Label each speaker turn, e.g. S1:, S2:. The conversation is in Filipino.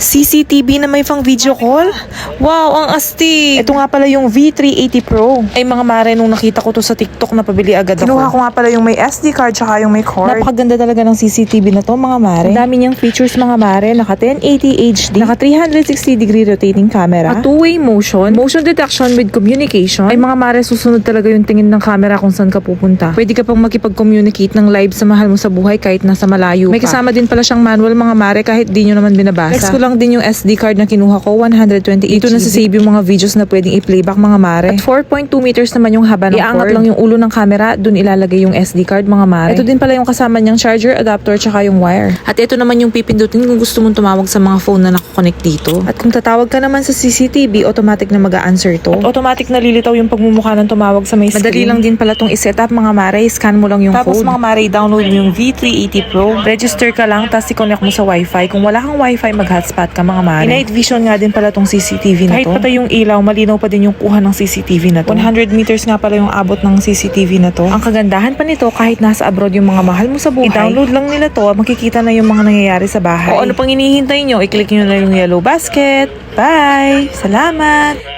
S1: CCTV na may pang video call? Wow, ang astig! Ito nga pala yung V380 Pro. Ay mga mare, nung nakita ko to sa TikTok, napabili agad ako. Kinuha ko nga pala yung may SD card tsaka yung may cord. Napakaganda talaga ng CCTV na to mga mare. Ang dami niyang features mga mare. Naka 1080 HD, naka 360 degree rotating camera, a two-way motion detection with communication. Ay mga mare, susunod talaga yung tingin ng camera kung saan ka pupunta. Pwede ka pang makipag-communicate ng live sa mahal mo sa buhay kahit nasa malayo ka. May kasama din pala siyang manual mga mare kahit di nyo naman binabasa. Next ko lang din yung SD card na kinuha ko, 128 GB. Ito na save yung mga videos na pwedeng i-playback mga mare. At 4.2 meters naman yung haba ng cord. Iangat lang yung ulo ng camera, dun ilalagay yung SD card mga mare. Ito din pala yung kasama niyang charger, adapter, tsaka yung wire. At ito naman yung pipindutin kung gusto mong tumawag sa mga phone na nakakonect dito. At kung tatawag ka naman sa CCTV, automatic na mag-a-answer to. At automatic na lilitaw yung pagmumukha ng tumawag sa may screen. Madali lang din pala tong i-set up mga mare. Scan mo lang yung code. Tapos mga mare, download mo yung V380 Pro. Register ka lang, tapos i-connect mo sa Wi-Fi. Kung wala kang Wi-Fi, mag-hotspot ka mga mare. Night vision nga din pala tong CCTV na to. Kahit patay yung ilaw, malinaw pa din yung kuha ng CCTV na to. 100 meters nga pala yung abot ng CCTV na to. Ang kagandahan pa nito, kahit nasa abroad yung mga mahal mo sa buhay, i-download lang nila to, makikita na yung mga nangyayari sa bahay. O ano pang hinihintay nyo, i-click nyo na yung yellow basket. Bye! Salamat!